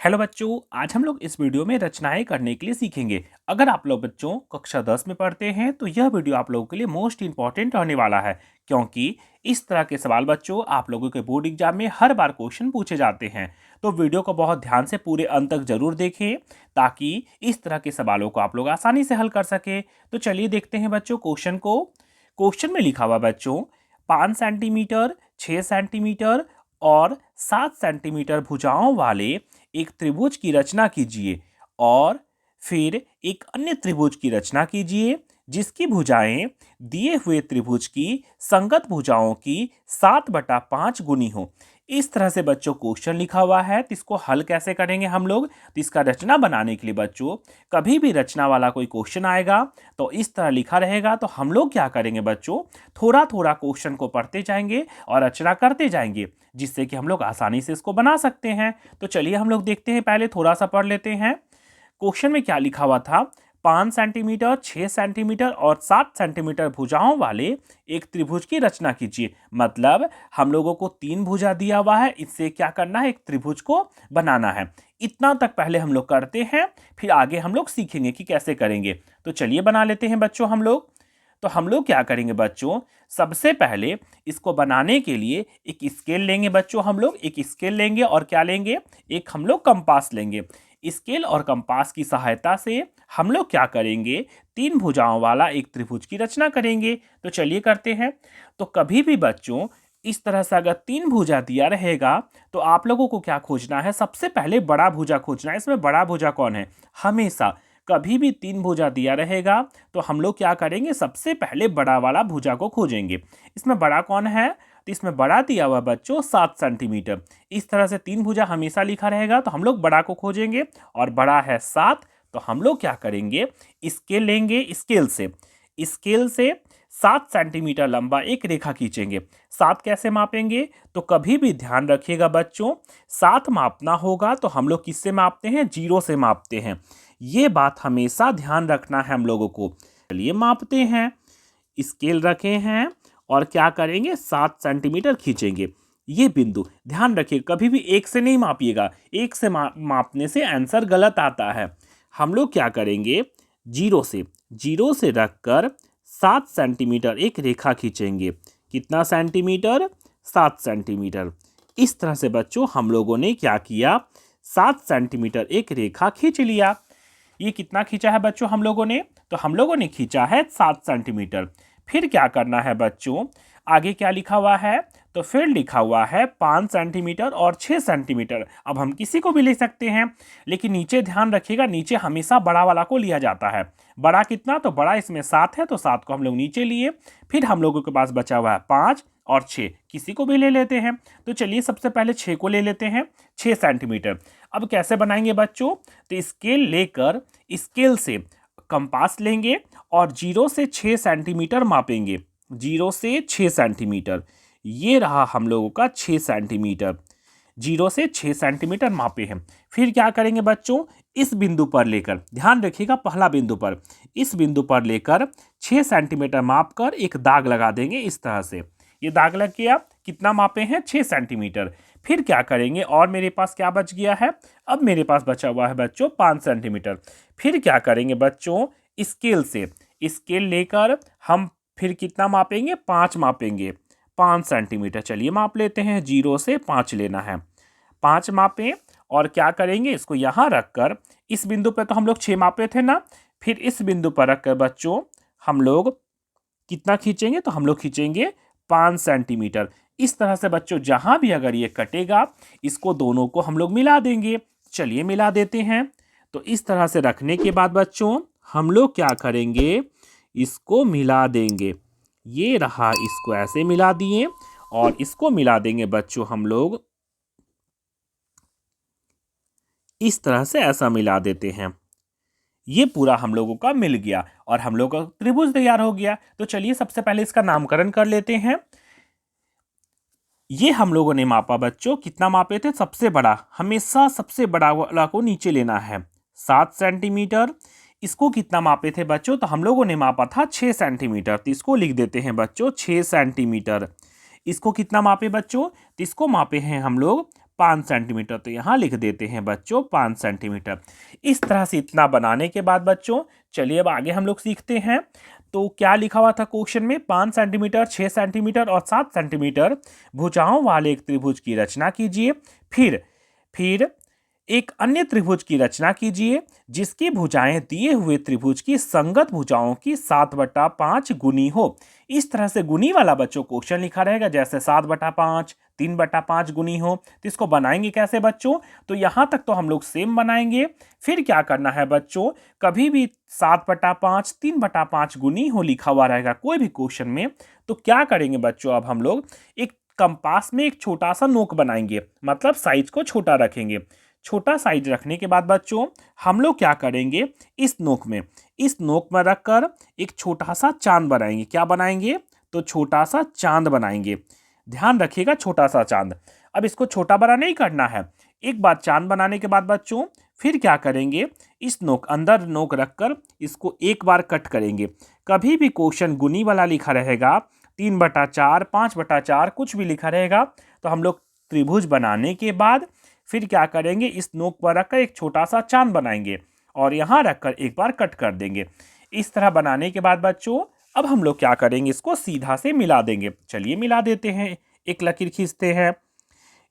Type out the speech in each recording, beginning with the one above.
Hello बच्चों, आज हम लोग इस वीडियो में रचनाएं करने के लिए सीखेंगे। अगर आप लोग बच्चों कक्षा 10 में पढ़ते हैं तो यह वीडियो आप लोगों के लिए मोस्ट इंपॉर्टेंट रहने वाला है, क्योंकि इस तरह के सवाल बच्चों आप लोगों के बोर्ड एग्जाम में हर बार क्वेश्चन पूछे जाते हैं। तो वीडियो को बहुत ध्यान से पूरे अंत तक जरूर देखें, ताकि इस तरह के सवालों को आप लोग आसानी से हल कर सके। तो चलिए देखते हैं बच्चों क्वेश्चन को। क्वेश्चन में लिखा हुआ बच्चों 5 सेंटीमीटर, 6 सेंटीमीटर और 7 सेंटीमीटर भुजाओं वाले एक त्रिभुज की रचना कीजिए और फिर एक अन्य त्रिभुज की रचना कीजिए जिसकी भुजाएं दिए हुए त्रिभुज की संगत भुजाओं की 7/5 गुनी हो। इस तरह से बच्चों क्वेश्चन लिखा हुआ है, तो इसको हल कैसे करेंगे हम लोग। तो इसका रचना बनाने के लिए बच्चों कभी भी रचना वाला कोई क्वेश्चन आएगा तो इस तरह लिखा रहेगा, तो हम लोग क्या करेंगे बच्चों, थोड़ा थोड़ा क्वेश्चन को पढ़ते जाएंगे और रचना करते जाएंगे, जिससे कि हम लोग आसानी से इसको बना सकते हैं। तो चलिए हम लोग देखते हैं, पहले थोड़ा सा पढ़ लेते हैं। क्वेश्चन में क्या लिखा हुआ था, 5 सेंटीमीटर, 6 सेंटीमीटर और 7 सेंटीमीटर भुजाओं वाले एक त्रिभुज की रचना कीजिए। मतलब हम लोगों को 3 भुजा दिया हुआ है, इससे क्या करना है, एक त्रिभुज को बनाना है। इतना तक पहले हम लोग करते हैं, फिर आगे हम लोग सीखेंगे कि कैसे करेंगे। तो चलिए बना लेते हैं बच्चों हम लोग। तो हम लोग क्या करेंगे बच्चों, सबसे पहले इसको बनाने के लिए एक स्केल लेंगे बच्चों। हम लोग एक स्केल लेंगे और क्या लेंगे, एक हम लोग कंपास लेंगे। स्केल और कंपास की सहायता से हम लोग क्या करेंगे, 3 भुजाओं वाला एक त्रिभुज की रचना करेंगे। तो चलिए करते हैं। तो कभी भी बच्चों इस तरह से अगर 3 भुजा दिया रहेगा तो आप लोगों को क्या खोजना है, सबसे पहले बड़ा भुजा खोजना है। इसमें बड़ा भुजा कौन है, हमेशा कभी भी 3 भुजा दिया रहेगा तो हम लोग क्या करेंगे, सबसे पहले बड़ा वाला भुजा को खोजेंगे। इसमें बड़ा कौन है, तो इसमें बड़ा दिया हुआ बच्चों 7 सेंटीमीटर। इस तरह से 3 भुजा हमेशा लिखा रहेगा तो हम लोग बड़ा को खोजेंगे, और बड़ा है 7। तो हम लोग क्या करेंगे, स्केल लेंगे, स्केल से 7 सेंटीमीटर लंबा एक रेखा खींचेंगे। 7 कैसे मापेंगे, तो कभी भी ध्यान रखिएगा बच्चों, 7 मापना होगा तो हम लोग किससे मापते हैं, 0 से मापते हैं। ये बात हमेशा ध्यान रखना है हम लोगों को। चलिए मापते हैं, स्केल रखे हैं और क्या करेंगे, 7 सेंटीमीटर खींचेंगे। ये बिंदु ध्यान रखिए, कभी भी एक से नहीं मापिएगा, एक से मापने से आंसर गलत आता है। हम लोग क्या करेंगे, जीरो से रखकर 7 सेंटीमीटर एक रेखा खींचेंगे। कितना सेंटीमीटर, 7 सेंटीमीटर। इस तरह से बच्चों हम लोगों ने क्या किया, 7 सेंटीमीटर एक रेखा खींच लिया। ये कितना खींचा है बच्चों हम लोगों ने, तो हम लोगों ने खींचा है 7 सेंटीमीटर। फिर क्या करना है बच्चों, आगे क्या लिखा हुआ है, तो फिर लिखा हुआ है 5 सेंटीमीटर और 6 सेंटीमीटर। अब हम किसी को भी ले सकते हैं, लेकिन नीचे ध्यान रखिएगा, नीचे हमेशा बड़ा वाला को लिया जाता है। बड़ा कितना, तो बड़ा इसमें 7 है तो 7 को हम लोग नीचे लिए। फिर हम लोगों के पास बचा हुआ है 5 और 6, किसी को भी ले लेते हैं। तो चलिए सबसे पहले 6 को ले लेते हैं, 6 सेंटीमीटर। अब कैसे बनाएंगे बच्चों, तो स्केल लेकर स्केल से कंपास लेंगे और 0 से 6 सेंटीमीटर मापेंगे। 0 से 6 सेंटीमीटर, ये रहा हम लोगों का 6 सेंटीमीटर। 0 से 6 सेंटीमीटर मापे हैं। फिर क्या करेंगे बच्चों, इस बिंदु पर लेकर, ध्यान रखिएगा पहला बिंदु पर, इस बिंदु पर लेकर 6 सेंटीमीटर माप कर एक दाग लगा देंगे। इस तरह से ये दाग लग गया, कितना मापे हैं, 6 सेंटीमीटर। फिर क्या करेंगे, और मेरे पास क्या बच गया है, अब मेरे पास बचा हुआ है बच्चों 5 सेंटीमीटर। फिर क्या करेंगे बच्चों, स्केल से स्केल लेकर हम फिर कितना मापेंगे, 5 मापेंगे, 5 सेंटीमीटर। चलिए माप लेते हैं, 0 से 5 लेना है। 5 मापें और क्या करेंगे, इसको यहाँ रखकर, इस बिंदु पर तो हम लोग 6 मापे थे ना, फिर इस बिंदु पर रखकर बच्चों हम लोग कितना खींचेंगे, तो हम लोग खींचेंगे 5 सेंटीमीटर। इस तरह से बच्चों जहां भी अगर ये कटेगा, इसको दोनों को हम लोग मिला देंगे। चलिए मिला देते हैं। तो इस तरह से रखने के बाद बच्चों हम लोग क्या करेंगे, इसको मिला देंगे। ये रहा, इसको ऐसे मिला दिए और इसको मिला देंगे बच्चों हम लोग इस तरह से, ऐसा मिला देते हैं। ये पूरा हम लोगों का मिल गया और हम लोगों का त्रिभुज तैयार हो गया। तो चलिए सबसे पहले इसका नामकरण कर लेते हैं। ये हम लोगों ने मापा बच्चों, कितना मापे थे, सबसे बड़ा, हमेशा सबसे बड़ा वाला को नीचे लेना है, 7 सेंटीमीटर। इसको कितना मापे थे बच्चों, तो हम लोगों ने मापा था 6 सेंटीमीटर, तो इसको लिख देते हैं बच्चों 6 सेंटीमीटर। इसको कितना मापे बच्चों, तो इसको मापे हैं हम लोग 5 सेंटीमीटर, तो यहाँ लिख देते हैं बच्चों 5 सेंटीमीटर। इस तरह से इतना बनाने के बाद बच्चों चलिए अब आगे हम लोग सीखते हैं। तो क्या लिखा हुआ था क्वेश्चन में, 5 सेंटीमीटर, 6 सेंटीमीटर और 7 सेंटीमीटर भुजाओं वाले एक त्रिभुज की रचना कीजिए। फिर एक अन्य त्रिभुज की रचना कीजिए जिसकी भुजाएं दिए हुए त्रिभुज की संगत भुजाओं की 7/5 गुनी हो। इस तरह से गुनी वाला बच्चों क्वेश्चन लिखा रहेगा, जैसे 7/5, 3/5 गुनी हो। तो इसको बनाएंगे कैसे बच्चों, तो यहां तक तो हम लोग सेम बनाएंगे। फिर क्या करना है बच्चों, कभी भी 7/5, 3/5 गुनी हो लिखा हुआ रहेगा कोई भी क्वेश्चन में, तो क्या करेंगे बच्चों, अब हम लोग एक कंपास में एक छोटा सा नोक बनाएंगे, मतलब साइज को छोटा रखेंगे। छोटा साइज रखने के बाद बच्चों हम लोग क्या करेंगे, इस नोक में रखकर एक छोटा सा चांद बनाएंगे। क्या बनाएंगे, तो छोटा सा चांद बनाएंगे। ध्यान रखिएगा, छोटा सा चांद। अब इसको छोटा बड़ा नहीं करना है। एक बार चांद बनाने के बाद बच्चों फिर क्या करेंगे, इस अंदर नोक रखकर इसको एक बार कट करेंगे। कभी भी क्वेश्चन गुनी वाला लिखा रहेगा, 3/4, 5/4 कुछ भी लिखा रहेगा, तो हम लोग त्रिभुज बनाने के बाद फिर क्या करेंगे, इस नोक पर रखकर एक छोटा सा चांद बनाएंगे और यहाँ रखकर एक बार कट कर देंगे। इस तरह बनाने के बाद बच्चों अब हम लोग क्या करेंगे, इसको सीधा से मिला देंगे। चलिए मिला देते हैं, एक लकीर खींचते हैं।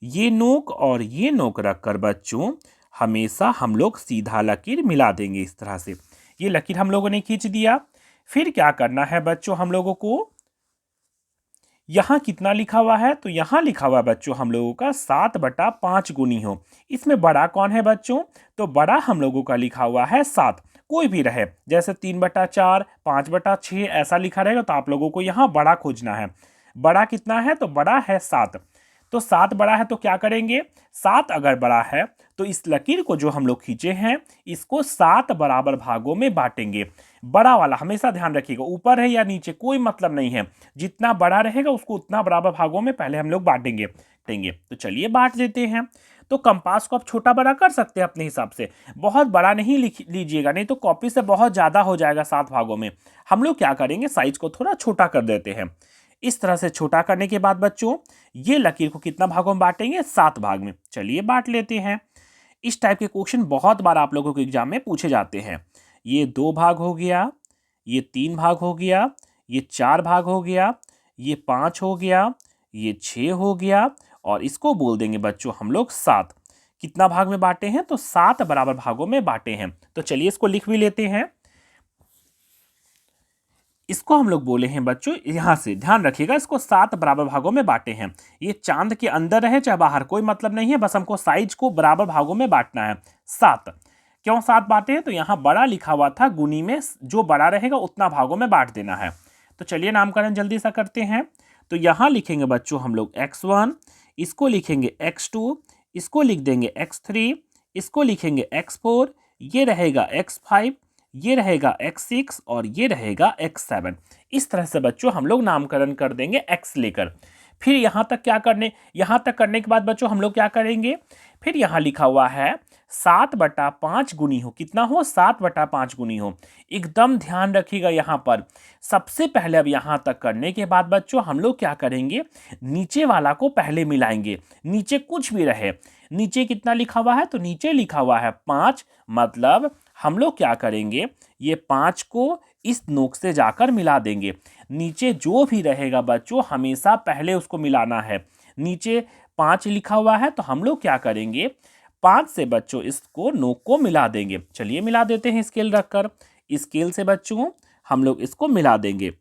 ये नोक और ये नोक रखकर बच्चों हमेशा हम लोग सीधा लकीर मिला देंगे इस तरह से। ये लकीर हम लोगों ने खींच दिया। फिर क्या करना है बच्चों, हम लोगों को यहाँ कितना लिखा हुआ है, तो यहाँ लिखा हुआ है बच्चों हम लोगों का 7/5 गुनी हो। इसमें बड़ा कौन है बच्चों, तो बड़ा हम लोगों का लिखा हुआ है 7। कोई भी रहे, जैसे 3/4, 5/6 ऐसा लिखा रहेगा, तो आप लोगों को यहाँ बड़ा खोजना है। बड़ा कितना है, तो बड़ा है 7। तो 7 बड़ा है तो क्या करेंगे, 7 अगर बड़ा है तो इस लकीर को जो हम लोग खींचे हैं इसको 7 बराबर भागों में बांटेंगे। बड़ा वाला हमेशा ध्यान रखिएगा, ऊपर है या नीचे कोई मतलब नहीं है, जितना बड़ा रहेगा उसको उतना बराबर भागों में पहले हम लोग बांटेंगे। तो चलिए बांट देते हैं। तो कंपास को आप छोटा बड़ा कर सकते हैं अपने हिसाब से, बहुत बड़ा नहीं लिख लीजिएगा, नहीं तो कॉपी से बहुत ज्यादा हो जाएगा 7 भागों में। हम लोग क्या करेंगे, साइज को थोड़ा छोटा कर देते हैं। इस तरह से छोटा करने के बाद बच्चों ये लकीर को कितना भागों में बांटेंगे, 7 भाग में। चलिए बांट लेते हैं। इस टाइप के क्वेश्चन बहुत बार आप लोगों के एग्जाम में पूछे जाते हैं। ये 2 भाग हो गया, ये 3 भाग हो गया, ये 4 भाग हो गया, ये 5 हो गया, ये 6 हो गया, और इसको बोल देंगे बच्चों हम लोग 7। कितना भाग में बांटे हैं, तो 7 बराबर भागों में बांटे हैं। तो चलिए इसको लिख भी लेते हैं। इसको हम लोग बोले हैं बच्चों, यहां से ध्यान रखिएगा, इसको 7 बराबर भागों में बांटे हैं। ये चांद के अंदर रहे चाहे बाहर कोई मतलब नहीं है, बस हमको साइज को बराबर भागों में बांटना है। 7 क्यों 7 बांटे हैं, तो यहाँ बड़ा लिखा हुआ था, गुनी में जो बड़ा रहेगा उतना भागों में बांट देना है। तो चलिए नामकरण जल्दी सा करते हैं। तो यहाँ लिखेंगे बच्चों हम लोग x1, इसको लिखेंगे x2, इसको लिख देंगे x3, इसको लिखेंगे x4, ये रहेगा x5, ये रहेगा x6 और ये रहेगा x7। इस तरह से बच्चों हम लोग नामकरण कर देंगे x लेकर। फिर यहाँ तक करने के बाद बच्चों हम लोग क्या करेंगे, फिर यहाँ लिखा हुआ है 7/5 गुनी हो। कितना हो, 7/5 गुनी हो। एकदम ध्यान रखिएगा यहाँ पर। सबसे पहले अब यहाँ तक करने के बाद बच्चों हम लोग क्या करेंगे, नीचे वाला को पहले मिलाएंगे। नीचे कुछ भी रहे, नीचे कितना लिखा हुआ है, तो नीचे लिखा हुआ है 5, मतलब हम लोग क्या करेंगे, ये 5 को इस नोक से जाकर मिला देंगे। नीचे जो भी रहेगा बच्चों हमेशा पहले उसको मिलाना है। नीचे 5 लिखा हुआ है तो हम लोग क्या करेंगे, 5 से बच्चों इसको नोक को मिला देंगे। चलिए मिला देते हैं स्केल रखकर। स्केल से बच्चों हम लोग इसको मिला देंगे।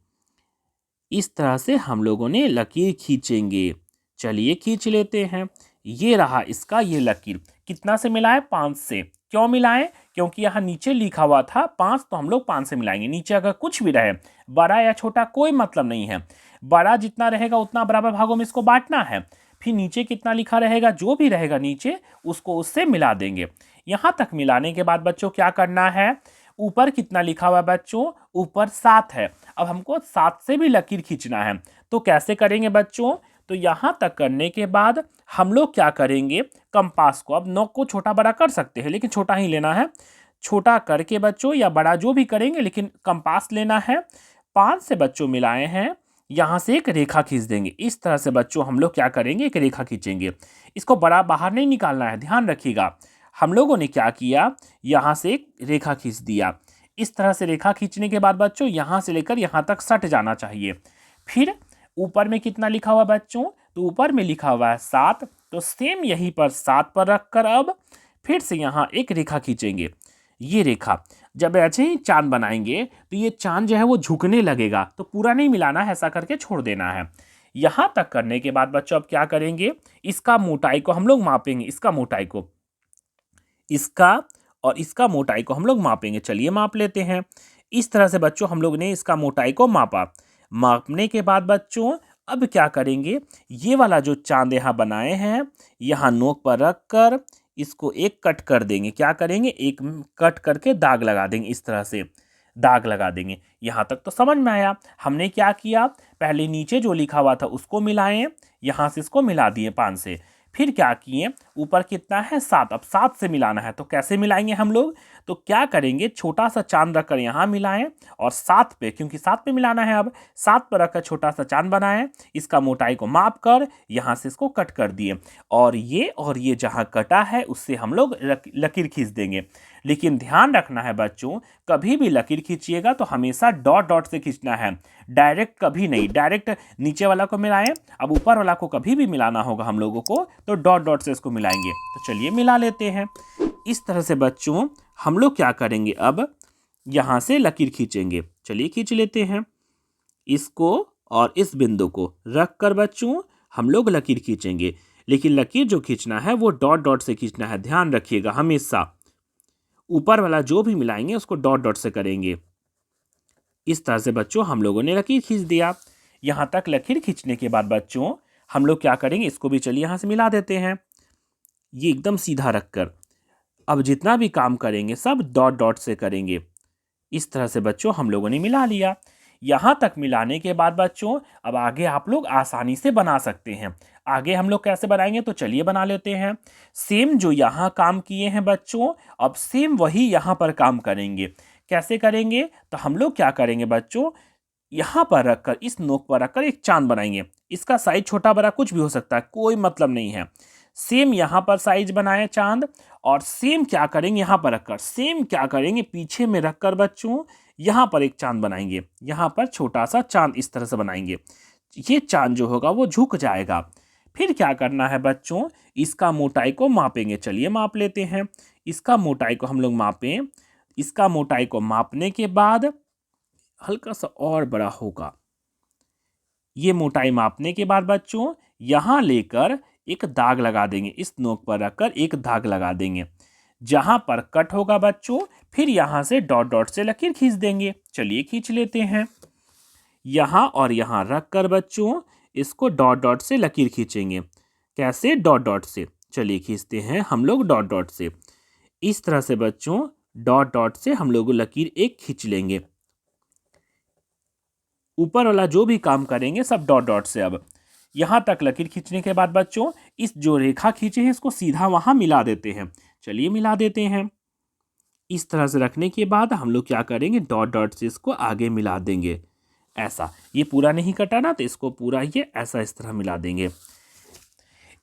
इस तरह से हम लोगों ने लकीर खींचेंगे। चलिए खींच लेते हैं। ये रहा इसका ये लकीर। कितना से मिलाए, 5 से। क्यों मिलाएं, क्योंकि यहाँ नीचे लिखा हुआ था 5, तो हम लोग 5 से मिलाएंगे। नीचे अगर कुछ भी रहे, बड़ा या छोटा कोई मतलब नहीं है, बड़ा जितना रहेगा उतना बराबर भागों में इसको बांटना है। फिर नीचे कितना लिखा रहेगा, जो भी रहेगा नीचे उसको उससे मिला देंगे। यहाँ तक मिलाने के बाद बच्चों क्या करना है, ऊपर कितना लिखा हुआ है बच्चों, ऊपर 7 है। अब हमको 7 से भी लकीर खींचना है, तो कैसे करेंगे बच्चों, तो यहाँ तक करने के बाद हम लोग क्या करेंगे, कंपास को, अब नोक को छोटा बड़ा कर सकते हैं लेकिन छोटा ही लेना है। छोटा करके बच्चों या बड़ा जो भी करेंगे, लेकिन कंपास लेना है। 5 से बच्चों मिलाए हैं यहाँ से एक रेखा खींच देंगे। इस तरह से बच्चों हम लोग क्या करेंगे, एक रेखा खींचेंगे। इसको बड़ा बाहर नहीं निकालना है, ध्यान रखिएगा। हम लोगों ने क्या किया, यहाँ से एक रेखा खींच दिया। इस तरह से रेखा खींचने के बाद बच्चों यहाँ से लेकर यहाँ तक सट जाना चाहिए। फिर ऊपर में कितना लिखा हुआ बच्चों, तो ऊपर में लिखा हुआ है 7, तो सेम यहीं पर 7 पर रखकर अब फिर से यहाँ एक रेखा खींचेंगे। ये रेखा जब ऐसे ही चांद बनाएंगे तो ये चांद जो है वो झुकने लगेगा, तो पूरा नहीं मिलाना है, ऐसा करके छोड़ देना है। यहाँ तक करने के बाद बच्चों अब क्या करेंगे, इसका मोटाई को हम लोग मापेंगे। इसका मोटाई को, इसका और इसका मोटाई को हम लोग मापेंगे। चलिए माप लेते हैं। इस तरह से बच्चों हम लोग ने इसका मोटाई को मापा। मापने के बाद बच्चों अब क्या करेंगे, ये वाला जो चांद यहाँ बनाए हैं, यहाँ नोक पर रख कर इसको एक कट कर देंगे। क्या करेंगे, एक कट करके दाग लगा देंगे। इस तरह से दाग लगा देंगे। यहाँ तक तो समझ में आया। हमने क्या किया, पहले नीचे जो लिखा हुआ था उसको मिलाएं, यहाँ से इसको मिला दिए 5 से। फिर क्या किए, ऊपर कितना है 7, अब 7 से मिलाना है। तो कैसे मिलाएंगे हम लोग, तो क्या करेंगे, छोटा सा चांद रखकर यहाँ मिलाएं और 7 पे, क्योंकि 7 पे मिलाना है, अब 7 पर रखकर छोटा सा चांद बनाएं। इसका मोटाई को माप कर यहाँ से इसको कट कर दिए और ये जहाँ कटा है उससे हम लोग लकीर खींच देंगे। लेकिन ध्यान रखना है बच्चों, कभी भी लकीर खींचिएगा तो हमेशा डॉट डॉट से खींचना है, डायरेक्ट कभी नहीं। डायरेक्ट नीचे वाला को मिलाएं, अब ऊपर वाला को कभी भी मिलाना होगा हम लोगों को, तो डॉट डॉट से इसको मिलाएंगे। तो चलिए मिला लेते हैं। इस तरह से बच्चों हम लोग क्या करेंगे, अब यहाँ से लकीर खींचेंगे। चलिए खींच लेते हैं। इसको और इस बिंदु को रख कर बच्चों हम लोग लकीर खींचेंगे। लेकिन लकीर जो खींचना है वो डॉट डॉट से खींचना है, ध्यान रखिएगा। हमेशा ऊपर वाला जो भी मिलाएंगे उसको डॉट डॉट से करेंगे। इस तरह से बच्चों हम लोगों ने लकीर खींच दिया। यहाँ तक लकीर खींचने के बाद बच्चों हम लोग क्या करेंगे, इसको भी चलिए यहाँ से मिला देते हैं, ये एकदम सीधा रखकर। अब जितना भी काम करेंगे सब डॉट डॉट से करेंगे। इस तरह से बच्चों हम लोगों ने मिला लिया। यहाँ तक मिलाने के बाद बच्चों अब आगे आप लोग आसानी से बना सकते हैं। आगे हम लोग कैसे बनाएंगे, तो चलिए बना लेते हैं। सेम जो यहाँ काम किए हैं बच्चों, अब सेम वही यहाँ पर काम करेंगे। कैसे करेंगे, तो हम लोग क्या करेंगे बच्चों, यहाँ पर रखकर, इस नोक पर रखकर एक चांद बनाएंगे। इसका साइज छोटा बड़ा कुछ भी हो सकता है, कोई मतलब नहीं है। सेम यहाँ पर साइज बनाए चांद, और सेम क्या करेंगे, यहाँ पर रखकर सेम क्या करेंगे, पीछे में रखकर बच्चों यहाँ पर एक चांद बनाएंगे। यहाँ पर छोटा सा चांद इस तरह से बनाएंगे। ये चांद जो होगा वो झुक जाएगा। फिर क्या करना है बच्चों, इसका मोटाई को मापेंगे। चलिए माप लेते हैं। इसका मोटाई को हम लोग मापें। इसका मोटाई को मापने के बाद हल्का सा और बड़ा होगा। ये मोटाई मापने के बाद बच्चों यहाँ लेकर एक दाग लगा देंगे। इस नोक पर रखकर एक दाग लगा देंगे। जहां पर कट होगा बच्चों फिर यहां से डॉट डॉट से लकीर खींच देंगे। चलिए खींच लेते हैं। यहां और यहां रख कर बच्चों इसको डॉट डॉट से लकीर खींचेंगे। कैसे, डॉट डॉट से। चलिए खींचते हैं हम लोग डॉट डॉट से। इस तरह से बच्चों डॉट डॉट से हम लोग लकीर एक खींच लेंगे। ऊपर वाला जो भी काम करेंगे सब डॉट डॉट से। अब यहां तक लकीर खींचने के बाद बच्चों इस जो रेखा खींचे हैं इसको सीधा वहां मिला देते हैं। चलिए मिला देते हैं। इस तरह से रखने के बाद हम लोग क्या करेंगे, डॉट डॉट से इसको आगे मिला देंगे। ऐसा, ये पूरा नहीं कटा ना, तो इसको पूरा ये ऐसा इस तरह मिला देंगे।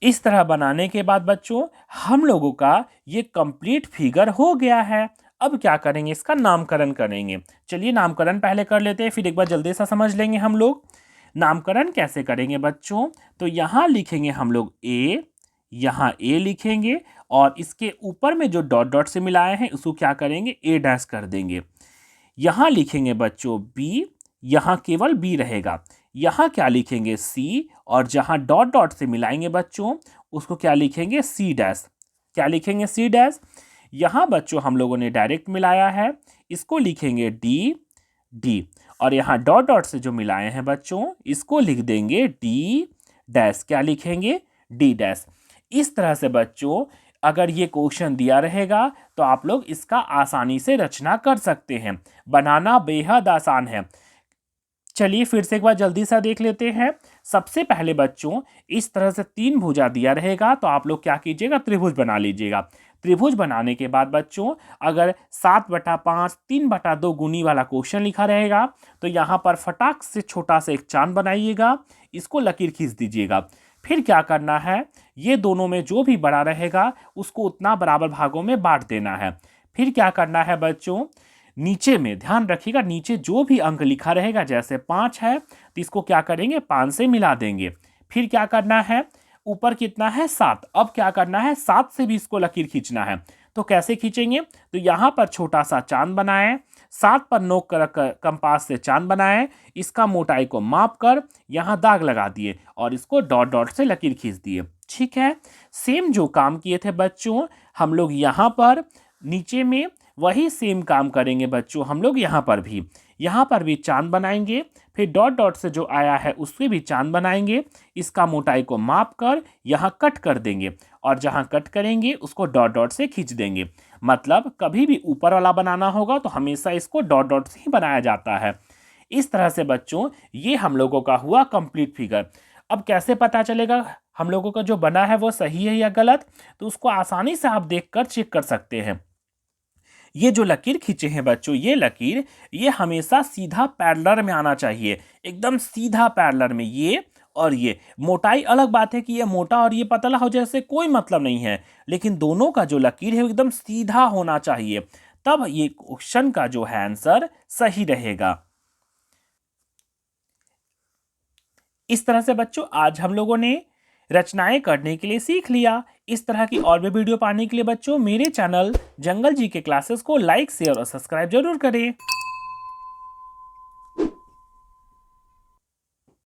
इस तरह बनाने के बाद बच्चों हम लोगों का ये कंप्लीट फिगर हो गया है। अब क्या करेंगे, इसका नामकरण करेंगे। चलिए नामकरण पहले कर लेते हैं, फिर एक बार जल्दी सा समझ लेंगे हम लोग। नामकरण कैसे करेंगे बच्चों, तो यहाँ लिखेंगे हम लोग ए, यहाँ ए लिखेंगे और इसके ऊपर में जो डॉट डॉट से मिलाए हैं उसको क्या करेंगे, ए डैश कर देंगे। यहाँ लिखेंगे बच्चों बी, यहाँ केवल बी रहेगा। यहाँ क्या लिखेंगे सी, और जहाँ डॉट डॉट से मिलाएंगे बच्चों उसको क्या लिखेंगे, सी डैश। क्या लिखेंगे, सी डैश। यहाँ बच्चों हम लोगों ने डायरेक्ट मिलाया है, इसको लिखेंगे डी डी, और यहाँ डॉट डॉट से जो मिलाए हैं बच्चों इसको लिख देंगे डी डैश। क्या लिखेंगे, डी डैश। इस तरह से बच्चों अगर ये क्वेश्चन दिया रहेगा तो आप लोग इसका आसानी से रचना कर सकते हैं। बनाना बेहद आसान है। चलिए फिर से एक बार जल्दी सा देख लेते हैं। सबसे पहले बच्चों इस तरह से 3 भुजा दिया रहेगा तो आप लोग क्या कीजिएगा, त्रिभुज बना लीजिएगा। त्रिभुज बनाने के बाद बच्चों अगर 7/5 3/2 गुनी वाला क्वेश्चन लिखा रहेगा तो यहाँ पर फटाक से छोटा सा एक चांद बनाइएगा, इसको लकीर खींच दीजिएगा। फिर क्या करना है, ये दोनों में जो भी बड़ा रहेगा उसको उतना बराबर भागों में बांट देना है। फिर क्या करना है बच्चों, नीचे में ध्यान रखिएगा, नीचे जो भी अंक लिखा रहेगा जैसे 5 है तो इसको क्या करेंगे 5 से मिला देंगे। फिर क्या करना है, ऊपर कितना है 7, अब क्या करना है 7 से भी इसको लकीर खींचना है। तो कैसे खींचेंगे, तो यहाँ पर छोटा सा चांद बनाएं, 7 पर नोक कर कंपास से चांद बनाएं, इसका मोटाई को माप कर यहाँ दाग लगा दिए और इसको डॉट डॉट से लकीर खींच दिए। ठीक है, सेम जो काम किए थे बच्चों हम लोग यहाँ पर नीचे में वही सेम काम करेंगे बच्चों, हम लोग यहाँ पर भी चांद बनाएंगे, फिर डॉट डॉट से जो आया है उससे भी चांद बनाएंगे, इसका मोटाई को माप कर यहाँ कट कर देंगे और जहाँ कट करेंगे उसको डॉट डॉट से खींच देंगे। मतलब कभी भी ऊपर वाला बनाना होगा तो हमेशा इसको डॉट डॉट से ही बनाया जाता है। इस तरह से बच्चों ये हम लोगों का हुआ कंप्लीट फिगर। अब कैसे पता चलेगा हम लोगों का जो बना है वो सही है या गलत, तो उसको आसानी से आप देखकर चेक कर सकते हैं। ये जो लकीर खींचे हैं बच्चों, ये लकीर ये हमेशा सीधा पैरेलल में आना चाहिए, एकदम सीधा पैरेलल में। ये और ये मोटाई अलग बात है कि ये मोटा और ये पतला हो जैसे कोई मतलब नहीं है, लेकिन दोनों का जो लकीर है वो एकदम सीधा होना चाहिए, तब ये क्वेश्चन का जो है आंसर सही रहेगा। इस तरह से बच्चों आज हम लोगों ने रचनाएं करने के लिए सीख लिया। इस तरह की और भी वीडियो पाने के लिए बच्चों मेरे चैनल जंगल जी के क्लासेस को लाइक शेयर और सब्सक्राइब जरूर करें।